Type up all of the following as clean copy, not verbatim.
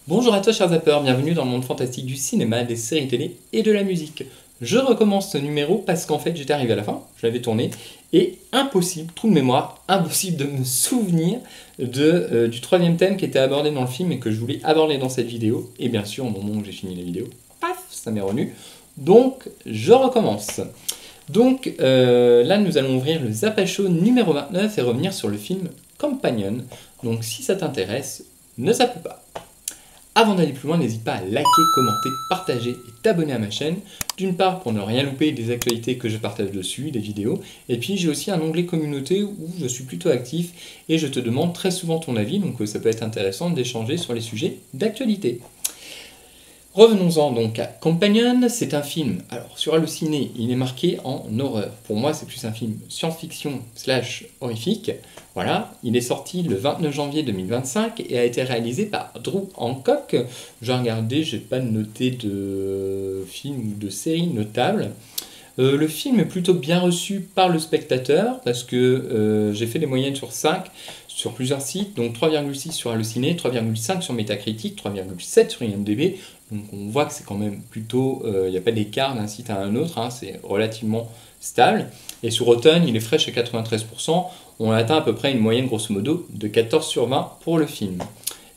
Bonjour à toi chers zappeurs, bienvenue dans le monde fantastique du cinéma, des séries télé et de la musique. Je recommence ce numéro parce qu'en fait j'étais arrivé à la fin, je l'avais tourné, et impossible, trou de mémoire, impossible de me souvenir du troisième thème qui était abordé dans le film et que je voulais aborder dans cette vidéo. Et bien sûr, au moment où j'ai fini la vidéo, paf, ça m'est revenu. Donc je recommence. Là nous allons ouvrir le Zapacho numéro 29 et revenir sur le film Companion. Donc si ça t'intéresse, ne zappe pas. Avant d'aller plus loin, n'hésite pas à liker, commenter, partager et t'abonner à ma chaîne. D'une part pour ne rien louper des actualités que je partage dessus, des vidéos. Et puis j'ai aussi un onglet communauté où je suis plutôt actif et je te demande très souvent ton avis. Donc ça peut être intéressant d'échanger sur les sujets d'actualité. Revenons-en donc à Companion, c'est un film, alors sur Allociné, il est marqué en horreur. Pour moi, c'est plus un film science-fiction slash horrifique. Voilà, il est sorti le 29 janvier 2025 et a été réalisé par Drew Hancock. J'ai regardé, j'ai pas noté de film ou de série notable. Le film est plutôt bien reçu par le spectateur parce que j'ai fait des moyennes sur 5 sur plusieurs sites, donc 3,6 sur Allociné, 3,5 sur Metacritic, 3,7 sur IMDb. Donc on voit que c'est quand même plutôt, il n'y a pas d'écart d'un site à un autre, hein, c'est relativement stable. Et sur Rotten, il est fraîche à 93%, on atteint à peu près une moyenne grosso modo de 14 sur 20 pour le film.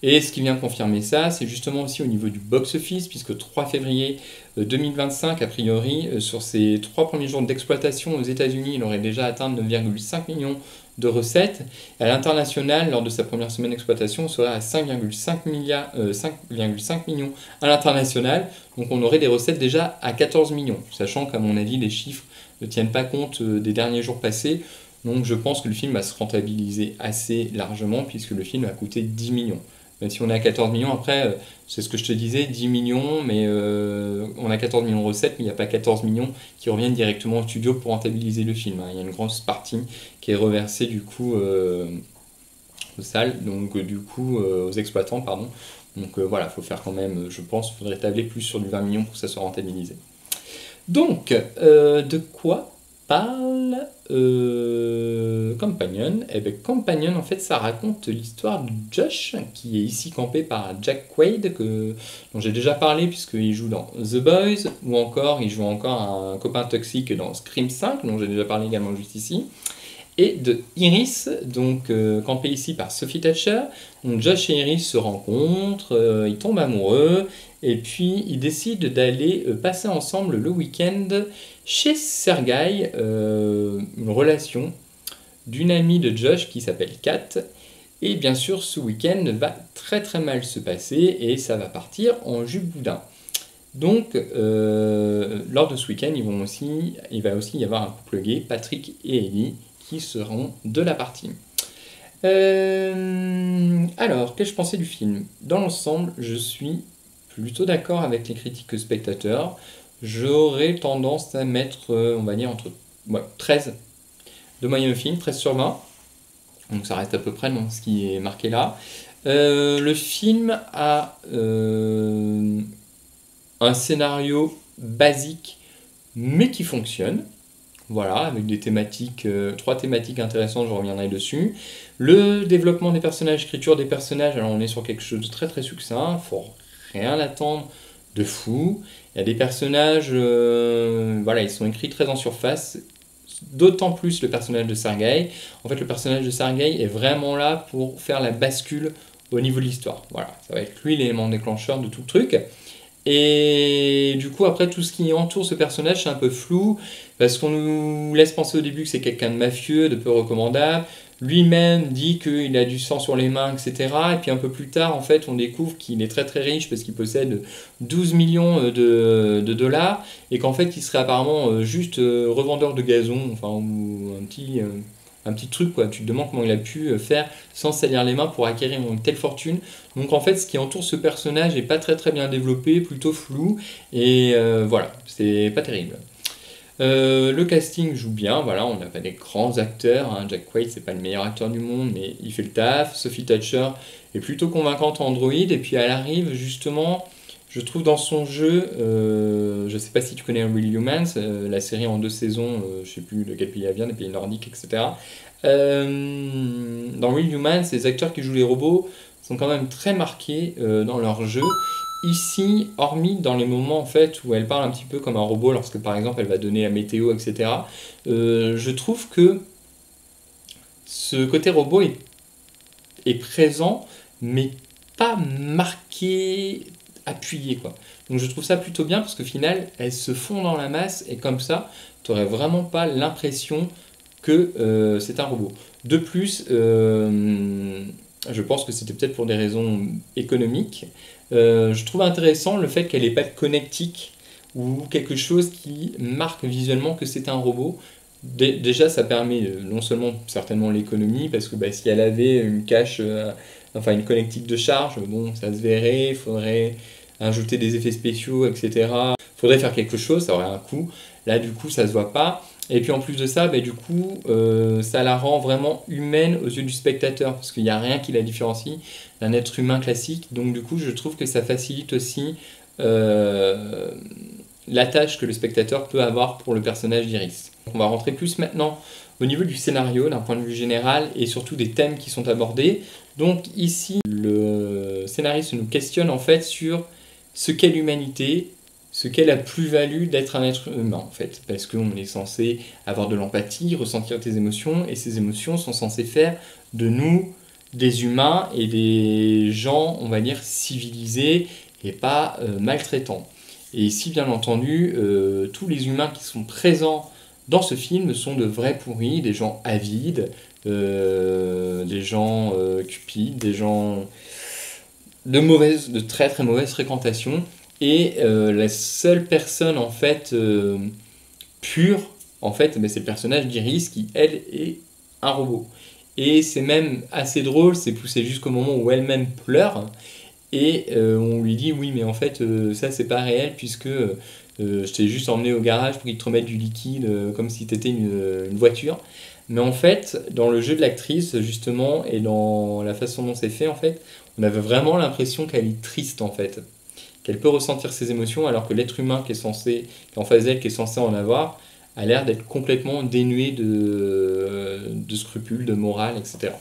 Et ce qui vient confirmer ça, c'est justement aussi au niveau du box-office, puisque 3 février 2025, a priori, sur ses 3 premiers jours d'exploitation aux États-Unis, il aurait déjà atteint 9,5 millions de recettes. À l'international, lors de sa première semaine d'exploitation, on serait à 5,5 millions à l'international. Donc on aurait des recettes déjà à 14 millions, sachant qu'à mon avis, les chiffres ne tiennent pas compte des derniers jours passés. Donc je pense que le film va se rentabiliser assez largement, puisque le film a coûté 10 millions. Même si on est à 14 millions, après, c'est ce que je te disais, 10 millions, mais on a 14 millions de recettes, mais il n'y a pas 14 millions qui reviennent directement au studio pour rentabiliser le film, hein. Il y a une grosse partie qui est reversée du coup aux salles, donc du coup aux exploitants, pardon. Donc voilà, il faut faire quand même, je pense, il faudrait tabler plus sur du 20 millions pour que ça soit rentabilisé. Donc, de quoi parle Companion? Eh bien, Companion, en fait, ça raconte l'histoire de Josh, qui est ici campé par Jack Quaid, dont j'ai déjà parlé, puisqu'il joue dans The Boys, ou encore, il joue encore un copain toxique dans Scream 5, dont j'ai déjà parlé également juste ici. Et de Iris, donc campé ici par Sophie Thatcher. Donc Josh et Iris se rencontrent, ils tombent amoureux, et puis ils décident d'aller passer ensemble le week-end chez Sergei, une relation d'une amie de Josh qui s'appelle Kat. Et bien sûr, ce week-end va très très mal se passer et ça va partir en jus boudin. Donc, lors de ce week-end, il va aussi y avoir un couple gay, Patrick et Ellie, qui seront de la partie. Alors, qu'ai-je pensé du film? Dans l'ensemble, je suis plutôt d'accord avec les critiques spectateurs. J'aurais tendance à mettre, on va dire, entre 13 de moyenne au film, 13 sur 20. Donc ça reste à peu près dans ce qui est marqué là. Le film a un scénario basique, mais qui fonctionne. Voilà, avec des thématiques, 3 thématiques intéressantes, je reviendrai dessus. Le développement des personnages, écriture des personnages, alors on est sur quelque chose de très très succinct, faut rien attendre de fou. Il y a des personnages, voilà, ils sont écrits très en surface, d'autant plus le personnage de Sergei. En fait, le personnage de Sergei est vraiment là pour faire la bascule au niveau de l'histoire. Voilà, ça va être lui l'élément déclencheur de tout le truc. Et du coup, après, tout ce qui entoure ce personnage, c'est un peu flou, parce qu'on nous laisse penser au début que c'est quelqu'un de mafieux, de peu recommandable. Lui-même dit qu'il a du sang sur les mains, etc. Et puis un peu plus tard, en fait, on découvre qu'il est très très riche parce qu'il possède 12 millions de dollars, et qu'en fait, il serait apparemment juste revendeur de gazon, enfin, ou un petit truc, quoi. Tu te demandes comment il a pu faire sans salir les mains pour acquérir une telle fortune. Donc en fait, ce qui entoure ce personnage n'est pas très très bien développé, plutôt flou, et voilà, c'est pas terrible. Le casting joue bien, voilà, on n'a pas des grands acteurs, hein. Jack Quaid c'est pas le meilleur acteur du monde, mais il fait le taf. Sophie Thatcher est plutôt convaincante en Android, et puis elle arrive justement, je trouve dans son jeu, je sais pas si tu connais Real Humans, la série en 2 saisons, je sais plus de quel pays elle vient, des pays nordiques, etc. Dans Real Humans, les acteurs qui jouent les robots sont quand même très marquées dans leur jeu. Ici, hormis dans les moments en fait où elle parle un petit peu comme un robot, lorsque par exemple elle va donner la météo, etc., je trouve que ce côté robot est présent, mais pas marqué, appuyé, quoi. Donc je trouve ça plutôt bien parce qu'au final, elles se font dans la masse et comme ça, tu n'aurais vraiment pas l'impression que c'est un robot. De plus, je pense que c'était peut-être pour des raisons économiques. Je trouve intéressant le fait qu'elle n'ait pas de connectique ou quelque chose qui marque visuellement que c'est un robot. Déjà, ça permet non seulement certainement l'économie, parce que bah, si elle avait une cache, enfin une connectique de charge, bon, ça se verrait, il faudrait ajouter des effets spéciaux, etc. Il faudrait faire quelque chose, ça aurait un coût. Là, du coup, ça se voit pas. Et puis en plus de ça, bah, du coup, ça la rend vraiment humaine aux yeux du spectateur, parce qu'il n'y a rien qui la différencie d'un être humain classique. Donc du coup, je trouve que ça facilite aussi euh, la tâche que le spectateur peut avoir pour le personnage d'Iris. On va rentrer plus maintenant au niveau du scénario, d'un point de vue général, et surtout des thèmes qui sont abordés. Donc ici, le scénariste nous questionne en fait sur ce qu'est l'humanité, ce qu'est la plus-value d'être un être humain en fait, parce qu'on est censé avoir de l'empathie, ressentir des émotions, et ces émotions sont censées faire de nous des humains et des gens, on va dire, civilisés et pas maltraitants. Et ici, bien entendu, tous les humains qui sont présents dans ce film sont de vrais pourris, des gens avides, des gens cupides, des gens de très très mauvaise fréquentation. Et la seule personne en fait pure, en fait, c'est le personnage d'Iris qui, elle, est un robot. Et c'est même assez drôle, c'est poussé jusqu'au moment où elle-même pleure. Et on lui dit oui mais en fait ça c'est pas réel puisque je t'ai juste emmené au garage pour qu'ils te remettent du liquide comme si t'étais une voiture. Mais en fait dans le jeu de l'actrice justement et dans la façon dont c'est fait en fait on avait vraiment l'impression qu'elle est triste en fait. Qu'elle peut ressentir ses émotions alors que l'être humain qui est en face d'elle, qui est censé en avoir, a l'air d'être complètement dénué de scrupules, de morale, etc.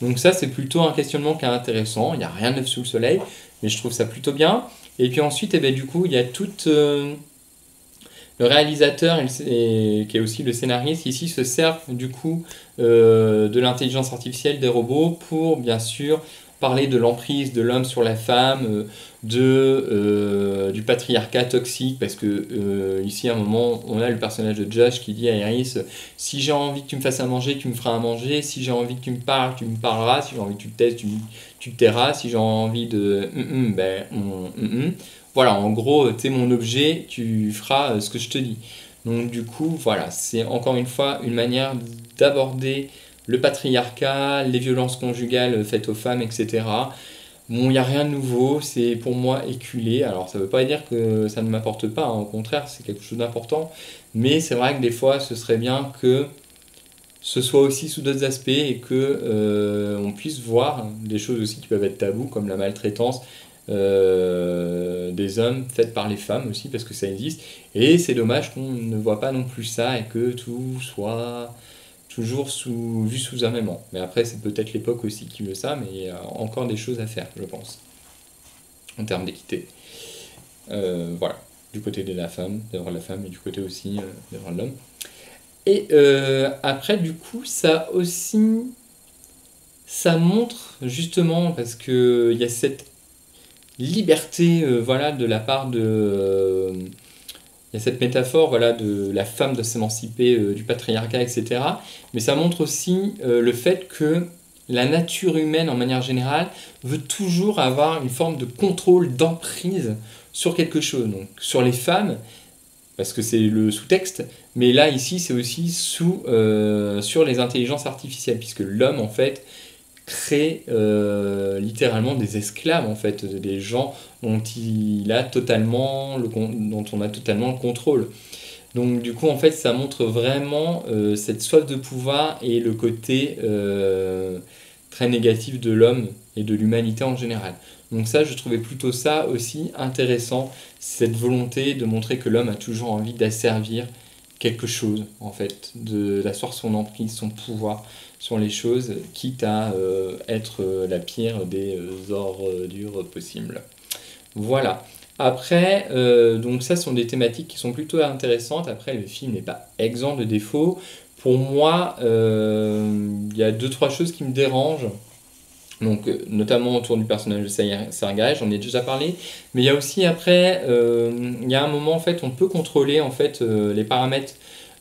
Donc ça, c'est plutôt un questionnement qui est intéressant. Il n'y a rien de neuf sous le soleil, mais je trouve ça plutôt bien. Et puis ensuite, eh bien, du coup, il y a tout le réalisateur qui est aussi le scénariste ici se sert du coup de l'intelligence artificielle des robots pour bien sûr parler de l'emprise de l'homme sur la femme, du patriarcat toxique, parce que ici à un moment on a le personnage de Josh qui dit à Iris si j'ai envie que tu me fasses à manger, tu me feras à manger, si j'ai envie que tu me parles, tu me parleras, si j'ai envie que tu te taises, tu te tairas, si j'ai envie de voilà, en gros, t'es mon objet, tu feras ce que je te dis. Donc du coup, voilà, c'est encore une fois une manière d'aborder le patriarcat, les violences conjugales faites aux femmes, etc. Bon, il n'y a rien de nouveau, c'est pour moi éculé. Alors ça ne veut pas dire que ça ne m'apporte pas, hein, au contraire, c'est quelque chose d'important. Mais c'est vrai que des fois, ce serait bien que ce soit aussi sous d'autres aspects et que on puisse voir des choses aussi qui peuvent être tabous, comme la maltraitance des hommes faite par les femmes aussi, parce que ça existe. Et c'est dommage qu'on ne voit pas non plus ça et que tout soit toujours vu sous un même angle. Mais après, c'est peut-être l'époque aussi qui veut ça, mais il y a encore des choses à faire, je pense, en termes d'équité. Voilà, du côté de la femme, d'avoir la femme, et du côté aussi d'avoir l'homme. Et après, du coup, ça aussi, ça montre justement, parce qu'il y a cette liberté, voilà, de la part de... il y a cette métaphore voilà, de la femme de s'émanciper du patriarcat, etc. Mais ça montre aussi le fait que la nature humaine, en manière générale, veut toujours avoir une forme de contrôle, d'emprise sur quelque chose. Donc sur les femmes, parce que c'est le sous-texte, mais là, ici, c'est aussi sur les intelligences artificielles, puisque l'homme, en fait, crée littéralement des esclaves, en fait, des gens dont dont on a totalement le contrôle. Donc du coup, en fait, ça montre vraiment cette soif de pouvoir et le côté très négatif de l'homme et de l'humanité en général. Donc ça, je trouvais plutôt ça aussi intéressant, cette volonté de montrer que l'homme a toujours envie d'asservir quelque chose, en fait, d'asseoir son emprise, son pouvoir sur les choses, quitte à être la pire des ordures possibles. Voilà. Après, donc ça sont des thématiques qui sont plutôt intéressantes. Après, le film n'est pas exempt de défauts. Pour moi, il y a deux, trois choses qui me dérangent. Donc, notamment autour du personnage de Sergei, j'en ai déjà parlé. Mais il y a aussi après, il y a un moment en fait, on peut contrôler en fait les paramètres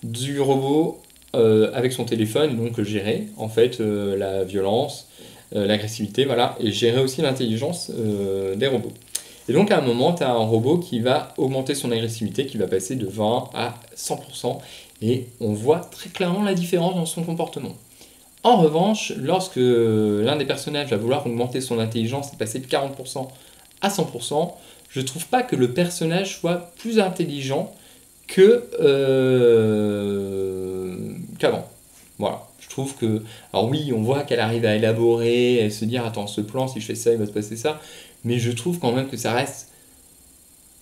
du robot avec son téléphone, donc gérer en fait la violence, l'agressivité, voilà, et gérer aussi l'intelligence des robots. Et donc à un moment, tu as un robot qui va augmenter son agressivité, qui va passer de 20 à 100%, et on voit très clairement la différence dans son comportement. En revanche, lorsque l'un des personnages va vouloir augmenter son intelligence et passer de 40% à 100%, je trouve pas que le personnage soit plus intelligent qu'avant. Voilà. Je trouve que... Alors oui, on voit qu'elle arrive à élaborer, et se dire, attends, ce plan, si je fais ça, il va se passer ça. Mais je trouve quand même que ça reste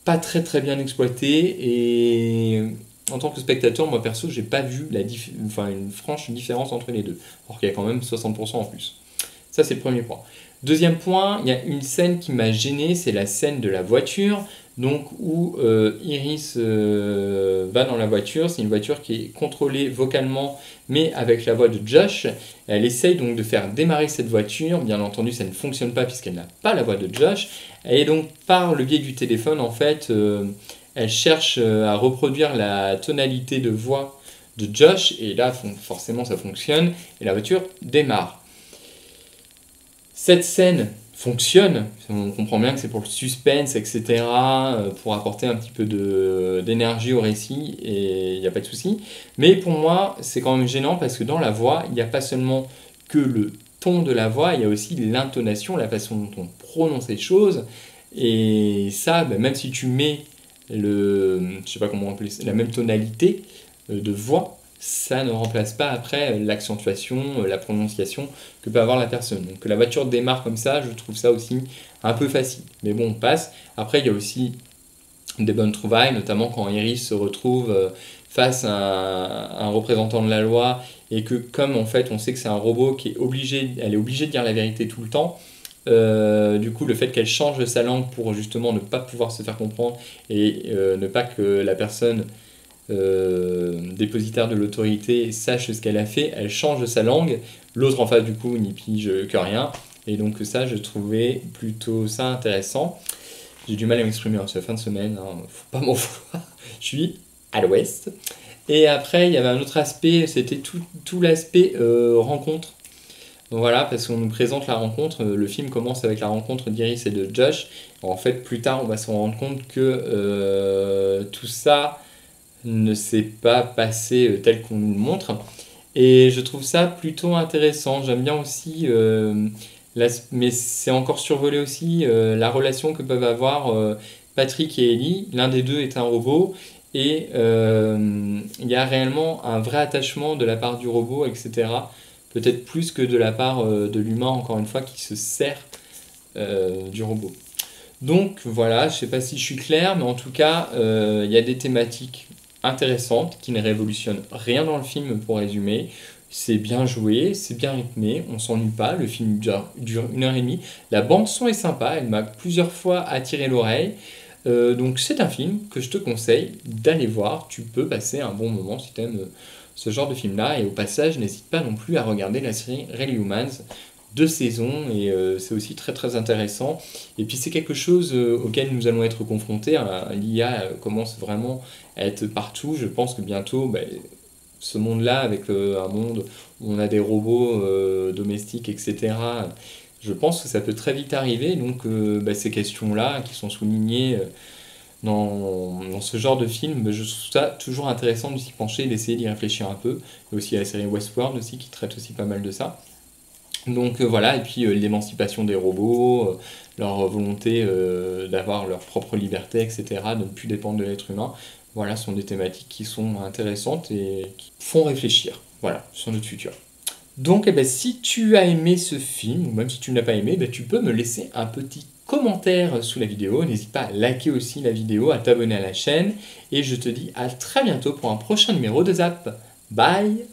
pas très très bien exploité. Et en tant que spectateur, moi perso, j'ai pas vu une franche différence entre les deux. Alors qu'il y a quand même 60% en plus. Ça, c'est le premier point. Deuxième point, il y a une scène qui m'a gêné, c'est la scène de la voiture, donc où Iris va dans la voiture. C'est une voiture qui est contrôlée vocalement, mais avec la voix de Josh. Elle essaye donc de faire démarrer cette voiture. Bien entendu, ça ne fonctionne pas puisqu'elle n'a pas la voix de Josh. Et donc, par le biais du téléphone, en fait, elle cherche à reproduire la tonalité de voix de Josh. Et là, forcément, ça fonctionne. Et la voiture démarre. Cette scène fonctionne, on comprend bien que c'est pour le suspense, etc., pour apporter un petit peu d'énergie au récit, et il n'y a pas de souci. Mais pour moi, c'est quand même gênant parce que dans la voix, il n'y a pas seulement que le ton de la voix, il y a aussi l'intonation, la façon dont on prononce les choses. Et ça, même si tu mets je sais pas comment appeler ça, la même tonalité de voix, ça ne remplace pas après l'accentuation, la prononciation que peut avoir la personne. Donc que la voiture démarre comme ça, je trouve ça aussi un peu facile. Mais bon, on passe. Après, il y a aussi des bonnes trouvailles, notamment quand Iris se retrouve face à un représentant de la loi et que comme en fait on sait que c'est un robot elle est obligée de dire la vérité tout le temps. Du coup, le fait qu'elle change sa langue pour justement ne pas pouvoir se faire comprendre et ne pas que la personne dépositaire de l'autorité sache ce qu'elle a fait, elle change sa langue, l'autre en face du coup n'y pige que rien, et donc ça je trouvais plutôt ça intéressant. J'ai du mal à m'exprimer, c'est la fin de semaine, hein, faut pas m'en vouloir, je suis à l'ouest. Et après il y avait un autre aspect, c'était tout l'aspect rencontre. Voilà, parce qu'on nous présente la rencontre, le film commence avec la rencontre d'Iris et de Josh. En fait, plus tard, on va se rendre compte que tout ça ne s'est pas passé tel qu'on nous le montre. Et je trouve ça plutôt intéressant. J'aime bien aussi, mais c'est encore survolé aussi, la relation que peuvent avoir Patrick et Ellie. L'un des deux est un robot. Et il y a réellement un vrai attachement de la part du robot, etc. Peut-être plus que de la part de l'humain, encore une fois, qui se sert du robot. Donc voilà, je ne sais pas si je suis clair, mais en tout cas, il y a des thématiques intéressantes qui ne révolutionnent rien dans le film pour résumer. C'est bien joué, c'est bien rythmé, on s'ennuie pas, le film dure 1h30. La bande son est sympa, elle m'a plusieurs fois attiré l'oreille. Donc c'est un film que je te conseille d'aller voir, tu peux passer un bon moment si tu aimes ce genre de film-là. Et au passage, n'hésite pas non plus à regarder la série Really Humans, 2 saisons, et c'est aussi très très intéressant. Et puis c'est quelque chose auquel nous allons être confrontés, hein. L'IA commence vraiment à être partout. Je pense que bientôt, ce monde-là, avec un monde où on a des robots domestiques, etc., je pense que ça peut très vite arriver. Donc ces questions-là qui sont soulignées dans ce genre de film, je trouve ça toujours intéressant de s'y pencher, d'essayer d'y réfléchir un peu. Il y a aussi la série Westworld aussi qui traite aussi pas mal de ça. Donc voilà, et puis l'émancipation des robots, leur volonté d'avoir leur propre liberté, etc., de ne plus dépendre de l'être humain. Voilà, ce sont des thématiques qui sont intéressantes et qui font réfléchir, voilà, sur notre futur. Donc si tu as aimé ce film, ou même si tu ne l'as pas aimé, tu peux me laisser un petit commentaire sous la vidéo, n'hésite pas à liker aussi la vidéo, à t'abonner à la chaîne, et je te dis à très bientôt pour un prochain numéro de Zap. Bye!